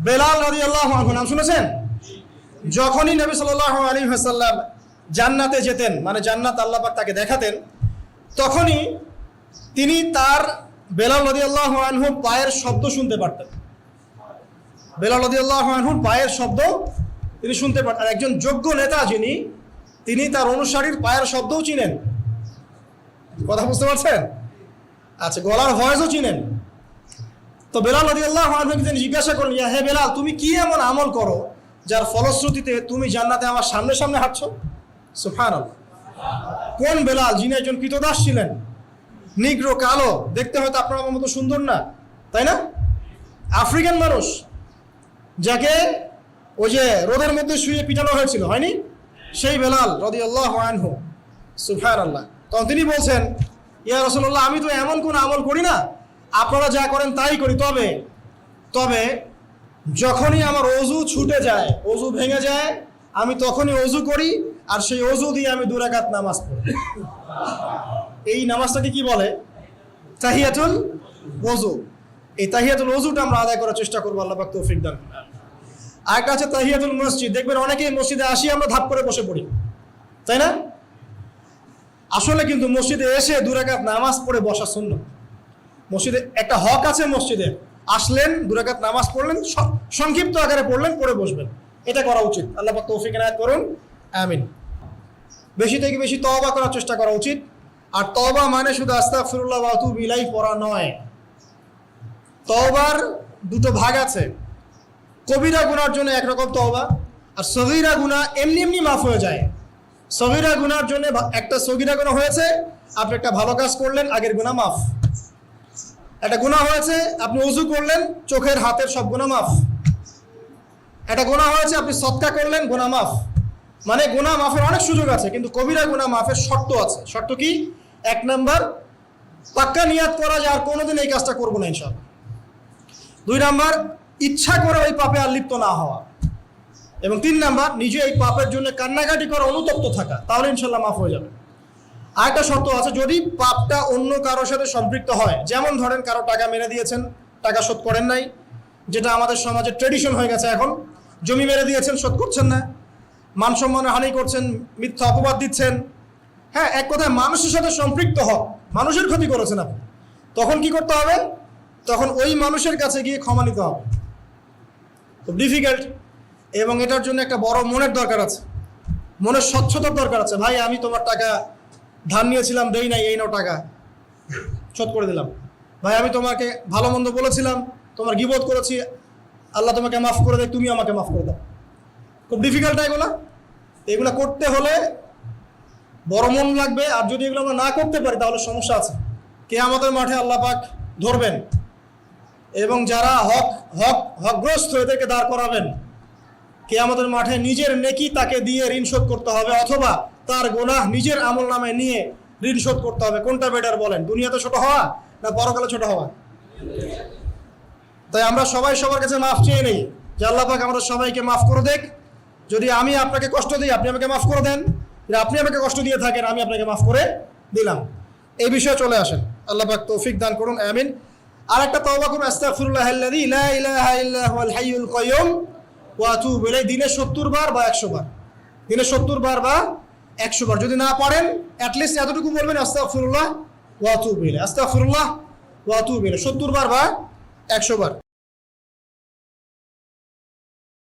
বেলাল রাদিয়াল্লাহু আনহু নাম শুনেছেন? যখনই নবী সাল্লাল্লাহু আলাইহি ওয়াসাল্লাম জান্নাতে যেতেন, মানে জান্নাত আল্লাহ পাক তাকে দেখাতেন, তখনই তিনি তার বেলাল রাদিয়াল্লাহু আনহুর পায়ের শব্দ শুনতে পারতেন। বেলাল রাদিয়াল্লাহু আনহুর পায়ের শব্দ তিনি শুনতে পারতেন। একজন যোগ্য নেতা যিনি, তিনি তার অনুসারীর পায়ের শব্দও চিনেন। কথা বুঝতে পারছেন? আচ্ছা, গলার ভয়েসও চিনেন। তো বেলাল রাদিয়াল্লাহু আনহুকে তিনি জিজ্ঞাসা করলেন, হে বেলাল, তুমি কি এমন আমল করো যার ফলশ্রুতিতে তুমি জান্নাতে আমার সামনে সামনে হাঁটছো? সুবহানাল্লাহ। কোন বেলাল? যিনি একজন কৃতদাস ছিলেন, নিগ্রো, কালো, দেখতে হয়তো আপনার আমার মতো সুন্দর না, তাই না? আফ্রিকান মানুষ, যাকে ওই যে রোদের মধ্যে শুয়ে পিটানো হয়েছিল, হয়নি? সেই বেলাল রাদিয়াল্লাহু আনহু। সুবহানাল্লাহ। তখন তিনি বলছেন, ইয়া রাসূলুল্লাহ, আমি তো এমন কোন আমল করি না, আপনারা যা করেন তাই করি, তবে যখনই আমার অজু ছুটে যায়, অজু ভেঙে যায়, আমি তখনই অজু করি, আর সেই অজু দিয়ে আমি 2 রাকাত নামাজ পড়ি। এই নামাজটাকে কি বলে? তাহিয়াতুল ওযু। এই তাহিয়াতুল ওযুটা আমরা আদায় করার চেষ্টা করবো, আল্লাহ পাক তৌফিক দান করুন। আরেকটা আছে তাহিয়াতুল মসজিদ। দেখবেন অনেকেই মসজিদে আসি আমরা ধাপ করে বসে পড়ি, তাই না? আসলে কিন্তু মসজিদে এসে 2 রাকাত নামাজ পড়ে বসা সুন্নাত। মসজিদে একটা হক আছে, মসজিদে আসলেন, 2 রাকাত নামাজ পড়লেন, সংক্ষিপ্ত আকারে পড়লেন, পড়ে বসবেন, এটা করা উচিত। আল্লাহ পাক তৌফিক এনায়েত করুন, আমিন। বেশি থেকে বেশি তওবা করার চেষ্টা করা উচিত। আর তওবা মানে শুধু আস্তাগফিরুল্লাহ ওয়া আতুবু ইলাইহি পড়া নয়। তওবার 2টো ভাগ আছে। কবিরা গুনার জন্য একরকম তওবা, আর সগীরা গুনাহ এমনি এমনি মাফ হয়ে যায়। সগীরা গুনার জন্য একটা সগীরা গুনাহ হয়েছে, আপনি একটা ভালো কাজ করলেন, আগের গুনাহ মাফ। একটা গুনাহ হয়েছে, আপনি ওযু করলেন, চোখের হাতের সব গুনাহ মাফ। একটা গুনাহ হয়েছে, আপনি সদকা করলেন, গুনাহ মাফ। মানে গুনাহ মাফের অনেক সুযোগ আছে, কিন্তু কবিরা গুনাহ মাফের শর্ত আছে। শর্ত কি? 1 নাম্বার, পাক্কা নিয়াত করা যে আর কোনোদিন এই কাজটা করবো না ইনশাআল্লাহ। 2 নাম্বার, ইচ্ছা করে ওই পাপে আর লিপ্ত না হওয়া। এবং 3 নাম্বার, নিজে এই পাপের জন্য কান্নাকাটি করা, অনুতপ্ত থাকা, তাহলে ইনশাআল্লাহ মাফ হয়ে যাবে। আরেকটা শর্ত আছে, যদি পাপটা অন্য কারোর সাথে সম্পৃক্ত হয়, যেমন ধরেন কারো টাকা মেরে দিয়েছেন, টাকা শোধ করেন নাই, যেটা আমাদের সমাজে ট্রেডিশন হয়ে গেছে এখন। জমি মেরে দিয়েছেন, শোধ করছেন না, মান সম্মানের হানি করছেন, মিথ্যা অপবাদ দিচ্ছেন, হ্যাঁ, এক কথায় মানুষের সাথে সম্পৃক্ত হন, মানুষের ক্ষতি করেছেন আপনি, তখন কি করতে হবে? তখন ওই মানুষের কাছে গিয়ে ক্ষমা নিতে হবে। খুব ডিফিকাল্ট, এবং এটার জন্য একটা বড় মনের দরকার আছে, মনের স্বচ্ছতার দরকার আছে। ভাই, আমি তোমার টাকা ধার নিয়েছিলাম, দেই নাই, এই নাও টাকা, শোধ করে দিলাম। ভাই, আমি তোমাকে ভালো মন্দ বলেছিলাম, তোমার গীবত করেছি, আল্লাহ তোমাকে মাফ করে দেয়, তুমি আমাকে মাফ করে দাও। খুব ডিফিকাল্ট এগুলা করতে হলে বড় মন লাগবে। আর যদি এগুলো আমরা না করতে পারি তাহলে সমস্যা আছে। কিয়ামতের মাঠে আল্লাহ পাক ধরবেন, এবং যারা হকগ্রস্ত এদেরকে দাঁড় করাবেন। কিয়ামতের মাঠে নিজের নেকি তাকে দিয়ে ঋণ শোধ করতে হবে, অথবা তার গুনাহ নিজের আমল নামে নিয়ে ঋণ শোধ করতে হবে। কোনটা বেটার বলেন? দুনিয়াতে ছোট হওয়া না পরকালে ছোট হওয়া? তাই আমরা সবাই সবার কাছে মাফ চেয়ে নেই যে আল্লাহ পাক আমাদের সবাইকে মাফ করে দেখ। যদি আমি আপনাকে কষ্ট দিই, আপনি আমাকে মাফ করে দেন। যদি আপনি আমাকে কষ্ট দিয়ে থাকেন, আমি আপনাকে মাফ করে দিলাম। এই বিষয়ে চলে আসেন, আল্লাহ পাক তৌফিক দান করুন, আমিন। আরেকটা তওবা করুন, আস্তাগফিরুল্লাহাল্লাযী লা ইলাহা ইল্লা হুয়াল হাইয়ুল কাইয়্যুম ওয়া আতুবু ইলাইহি। দিনে 70 বার বা 100 বার, দিনে 70 বার বা 100 বার। যদি না পারেন, অ্যাটলিস্ট এতটুকু বলবেন, আস্তাগফিরুল্লাহ ওয়া আতুবু ইলাইহি, আস্তাগফিরুল্লাহ ওয়া আতুবু ইলাইহি, 70 বার বা 100 বার।